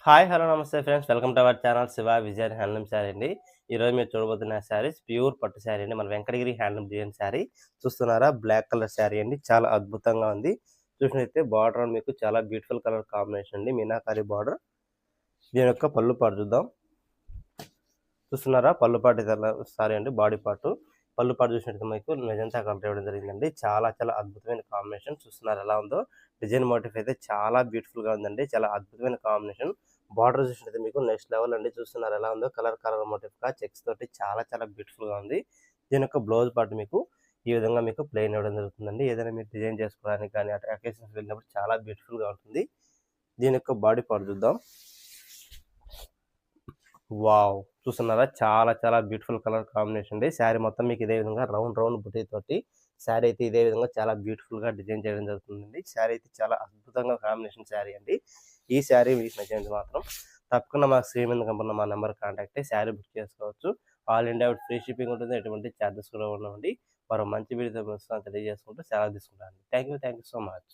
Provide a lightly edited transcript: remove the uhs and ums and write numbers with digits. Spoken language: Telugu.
హాయ్! హలో! నమస్తే friends. Welcome to our channel Shiva Vijay handloom sari అండి. ఈరోజు మీరు చూడబోతున్న శారీస్ ప్యూర్ పట్టు శారీ అండి. మన వెంకటగిరి హ్యాండ్లూమ్ డిజైన్ శారీ. చూస్తున్నారా? బ్లాక్ కలర్ శారీ అండి. చాలా అద్భుతంగా ఉంది. చూసినట్లయితే బార్డర్ మీకు చాలా బ్యూటిఫుల్ కలర్ కాంబినేషన్ అండి. మీనాకారి బార్డర్. దీని యొక్క పళ్ళు పాటు చూద్దాం. చూస్తున్నారా? పళ్ళు పాటు సారీ అండి, బాడీ పార్ట్. పళ్ళు పాటు చూసినట్టు మీకు మెజంతా కంప్లీట్ ఇవ్వడం జరిగిందండి. చాలా చాలా అద్భుతమైన కాంబినేషన్. చూస్తున్నారు ఎలా ఉందో. డిజైన్ మోటిఫ్ అయితే చాలా బ్యూటిఫుల్ గా ఉందండి. చాలా అద్భుతమైన కాంబినేషన్. బార్డర్ చూసినట్టు మీకు నెక్స్ట్ లెవెల్ అండి. చూస్తున్నారు ఎలా ఉందో. కలర్ మోటిఫ్ గా చెక్స్ తోటి చాలా చాలా బ్యూటిఫుల్ గా ఉంది. దీని యొక్క బ్లౌజ్ పార్ట్ మీకు ఈ విధంగా మీకు ప్లెయిన్ ఇవ్వడం జరుగుతుందండి. ఏదైనా మీరు డిజైన్ చేసుకోవడానికి కానీ అటు అకేషన్స్ వెళ్ళినప్పుడు చాలా బ్యూటిఫుల్ గా ఉంటుంది. దీని యొక్క బాడీ పార్ట్ చూద్దాం. వావ్! చూస్తున్నారా? చాలా చాలా బ్యూటిఫుల్ కలర్ కాంబినేషన్ అండి. శారీ మొత్తం మీకు ఇదే విధంగా రౌండ్ బుటీ తోటి శారీ అయితే ఇదే విధంగా చాలా బ్యూటిఫుల్‌గా డిజైన్ చేయడం జరుగుతుందండి. శారీ అయితే చాలా అద్భుతంగా కాంబినేషన్ శారీ అండి. ఈ శారీ మీకు నచ్చినది మాత్రం తప్పకుండా మా స్క్రీన్ మీద కనపడుతున్న మా నంబర్ కాంటాక్ట్ అయ్యి శారీ బుక్ చేసుకోవచ్చు. ఆల్ ఇండియా ఫ్రీ షిప్పింగ్ ఉంటుంది. ఎటువంటి చార్జెస్ కూడా ఉండవండి. మరో మంచి వీడియోతో తెలియజేసుకుంటూ సెలవు తీసుకుంటాను. Thank you so much.